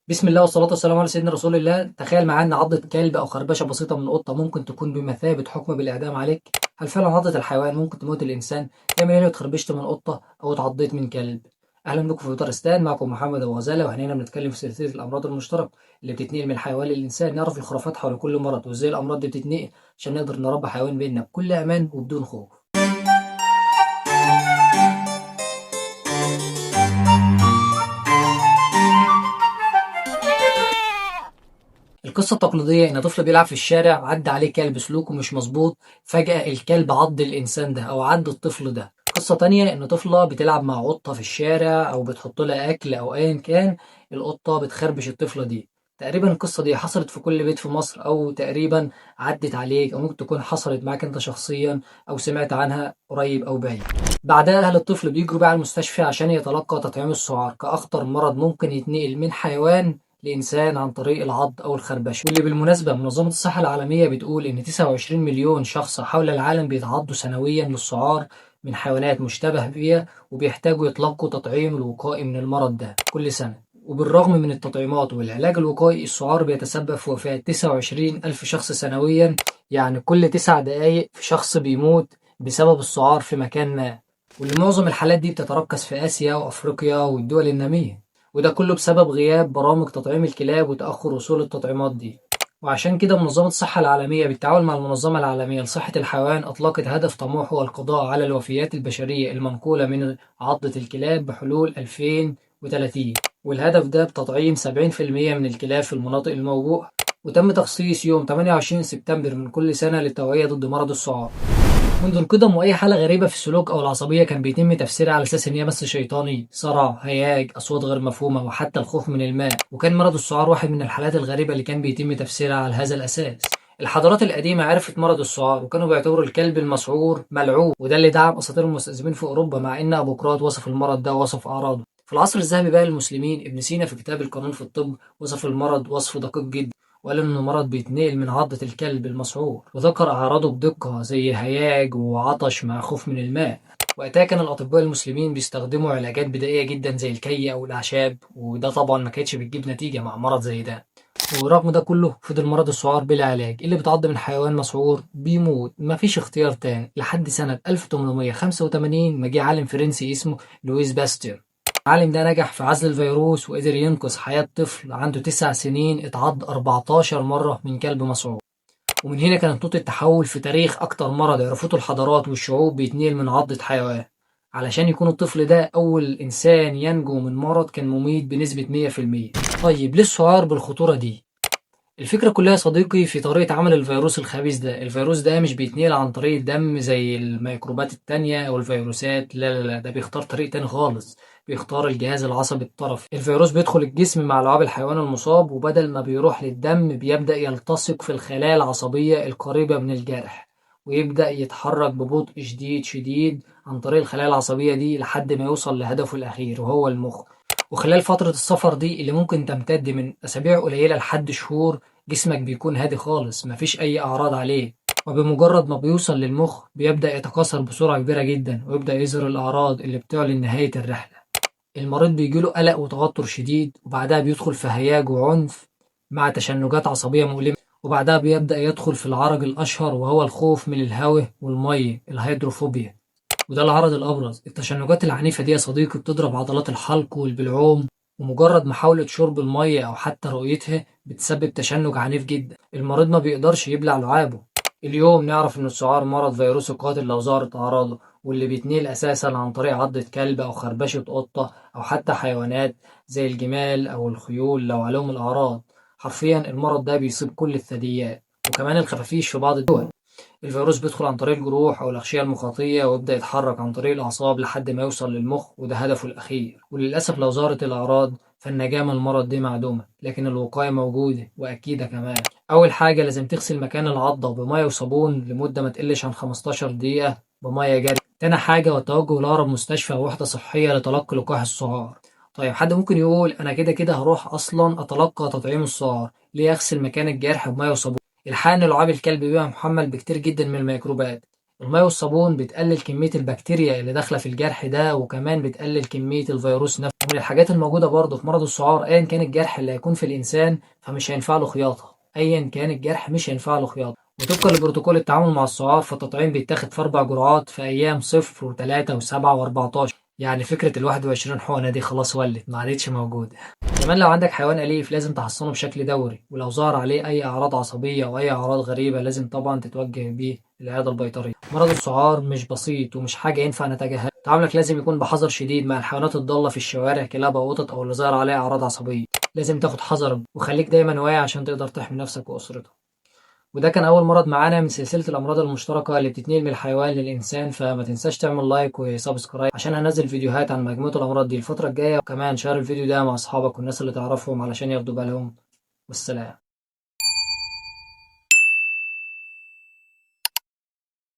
بسم الله والصلاة والسلام على سيدنا رسول الله. تخيل معايا إن عضة كلب أو خربشة بسيطة من قطة ممكن تكون بمثابة حكم بالإعدام عليك. هل فعلا عضة الحيوان ممكن تموت الإنسان؟ تعمل إيه لو اتخربشت من قطة أو اتعضيت من كلب؟ أهلا بكم في فطرستان، معكم محمد أبو غزالة، وهنا بنتكلم في سلسلة الأمراض المشتركة اللي بتتنقل من الحيوان للإنسان. نعرف الخرافات حول كل مرض وإزاي الأمراض دي بتتنقل عشان نقدر نربي حيوان بينا بكل أمان وبدون خوف. القصة التقليدية إن طفل بيلعب في الشارع عدى عليه كلب سلوكه مش مظبوط، فجأة الكلب عض الإنسان ده أو عض الطفل ده. قصة تانية إن طفلة بتلعب مع قطة في الشارع أو بتحط لها أكل أو أيا كان، القطة بتخربش الطفلة دي. تقريبا القصة دي حصلت في كل بيت في مصر، أو تقريبا عدت عليك، أو ممكن تكون حصلت معاك أنت شخصيا أو سمعت عنها قريب أو بعيد. بعدها أهل الطفل بيجروا بيه على المستشفى عشان يتلقى تطعيم السعار كأخطر مرض ممكن يتنقل من حيوان لإنسان عن طريق العض أو الخربشة. واللي بالمناسبة منظمة الصحة العالمية بتقول إن 29 مليون شخص حول العالم بيتعضوا سنويا للسعار من حيوانات مشتبه بيها، وبيحتاجوا يتلقوا تطعيم الوقائي من المرض ده كل سنة. وبالرغم من التطعيمات والعلاج الوقائي، السعار بيتسبب في وفاة 29 ألف شخص سنويا، يعني كل 9 دقايق في شخص بيموت بسبب السعار في مكان ما. واللي معظم الحالات دي بتتركز في آسيا وأفريقيا والدول النامية، وده كله بسبب غياب برامج تطعيم الكلاب وتأخر وصول التطعيمات دي. وعشان كده منظمة الصحة العالمية بالتعاون مع المنظمة العالمية لصحة الحيوان أطلقت هدف طموح هو القضاء على الوفيات البشرية المنقولة من عضة الكلاب بحلول 2030. والهدف ده بتطعيم 70% من الكلاب في المناطق الموبوءة. وتم تخصيص يوم 28 سبتمبر من كل سنة للتوعية ضد مرض السعار. منذ القدم، وأي حالة غريبة في السلوك أو العصبية كان بيتم تفسيرها على أساس إن هي بس شيطاني، صرع، هياج، أصوات غير مفهومة، وحتى الخوف من الماء. وكان مرض السعار واحد من الحالات الغريبة اللي كان بيتم تفسيرها على هذا الأساس. الحضارات القديمة عرفت مرض السعار وكانوا بيعتبروا الكلب المسعور ملعون، وده اللي دعم أساطير المستذئبين في أوروبا، مع إن أبوقراط وصف المرض ده ووصف أعراضه. في العصر الذهبي بقى للمسلمين، ابن سينا في كتاب القانون في الطب وصف المرض وصف دقيق جدا، وقال إنه مرض بيتنقل من عضة الكلب المسعور، وذكر أعراضه بدقة زي هياج وعطش مع خوف من الماء. وقتها كان الأطباء المسلمين بيستخدموا علاجات بدائية جدا زي الكي أو الأعشاب، وده طبعا ما كانتش بتجيب نتيجة مع مرض زي ده. ورغم ده كله فضل مرض السعار بلا علاج. اللي بيتعض من حيوان مسعور بيموت، مفيش اختيار تاني، لحد سنة 1885 ما جه عالم فرنسي اسمه لويس باستير. العالم ده نجح في عزل الفيروس وقدر ينقذ حياة طفل عنده 9 سنين اتعض 14 مرة من كلب مسعور. ومن هنا كانت نقطة تحول في تاريخ أكتر مرض عرفته الحضارات والشعوب بيتنقل من عضة حيوان، علشان يكون الطفل ده أول إنسان ينجو من مرض كان مميت بنسبة 100%. طيب ليه السعار بالخطورة دي؟ الفكرة كلها يا صديقي في طريقة عمل الفيروس الخبيث ده. الفيروس ده مش بيتنقل عن طريق الدم زي الميكروبات التانية أو الفيروسات، لا لا لا، ده بيختار طريق تاني خالص. بيختار الجهاز العصبي الطرفي. الفيروس بيدخل الجسم مع لعاب الحيوان المصاب، وبدل ما بيروح للدم بيبدأ يلتصق في الخلايا العصبية القريبة من الجرح، ويبدأ يتحرك ببطء شديد شديد عن طريق الخلايا العصبية دي لحد ما يوصل لهدفه الأخير وهو المخ. وخلال فترة السفر دي اللي ممكن تمتد من أسابيع قليلة لحد شهور، جسمك بيكون هادي خالص، مفيش أي أعراض عليه. وبمجرد ما بيوصل للمخ بيبدأ يتكاثر بسرعة كبيرة جدا، ويبدأ يظهر الأعراض اللي بتعلن نهاية الرحلة. المريض بيجيله قلق وتوتر شديد، وبعدها بيدخل في هياج وعنف مع تشنجات عصبية مؤلمة. وبعدها بيبدأ يدخل في العرج الأشهر وهو الخوف من الهواء والمية، الهيدروفوبيا. وده العرض الأبرز. التشنجات العنيفة دي يا صديقي بتضرب عضلات الحلق والبلعوم، ومجرد محاولة شرب المية أو حتى رؤيتها بتسبب تشنج عنيف جدا. المريض ما بيقدرش يبلع لعابه. اليوم نعرف إن السعار مرض فيروسي قاتل لو ظهرت أعراضه، واللي بيتنقل أساسا عن طريق عضة كلب أو خربشة قطة أو حتى حيوانات زي الجمال أو الخيول لو عليهم الأعراض. حرفيا المرض ده بيصيب كل الثدييات وكمان الخفافيش في بعض الدول. الفيروس بيدخل عن طريق الجروح أو الأغشية المخاطية، ويبدأ يتحرك عن طريق الأعصاب لحد ما يوصل للمخ، وده هدفه الأخير. وللأسف لو ظهرت الأعراض فالنجاة من المرض دي معدومة، لكن الوقاية موجودة وأكيدة كمان. أول حاجة لازم تغسل مكان العضة بمية وصابون لمدة ما تقلش عن 15 دقيقة بمية جارية. تاني حاجة والتوجه لأقرب مستشفى أو وحدة صحية لتلقي لقاح السعار. طيب حد ممكن يقول أنا كده كده هروح أصلا أتلقى تطعيم السعار، ليه أغسل مكان الجرح بمية وصابون؟ الحقيقة إن لعاب الكلب بيبقى محمل بكتير جدا من الميكروبات المية والصابون بتقلل كمية البكتيريا اللي داخلة في الجرح ده، وكمان بتقلل كمية الفيروس نفسه. ومن الحاجات الموجودة برضه في مرض السعار، أيا كان الجرح اللي هيكون في الإنسان فمش هينفع له خياطة. أيا كان الجرح مش هينفع له خياطة. وطبقا لبروتوكول التعامل مع السعار، فالتطعيم بيتاخد في 4 جرعات في أيام 0 و3 و7 و14. يعني فكرة ال21 حقنة دي خلاص ولت، ما عادتش موجودة. كمان لو عندك حيوان أليف لازم تحصنه بشكل دوري، ولو ظهر عليه أي أعراض عصبية أو أي أعراض غريبة لازم طبعا تتوجه بيه للعيادة البيطرية. مرض السعار مش بسيط ومش حاجة ينفع نتجاهلها. تعاملك لازم يكون بحذر شديد مع الحيوانات الضالة في الشوارع، كلاب أو قطط أو اللي ظهر عليها أعراض عصبية. لازم تاخد حذرك وخليك دايما واعي عشان تقدر تحمي نفسك وأسرتك. وده كان أول مرض معانا من سلسلة الأمراض المشتركة اللي بتتنقل من الحيوان للإنسان، فما تنساش تعمل لايك وسبسكرايب عشان هنزل فيديوهات عن مجموعة الأمراض دي الفترة الجاية. وكمان شير الفيديو ده مع أصحابك والناس اللي تعرفهم علشان ياخدوا بالهم. والسلام.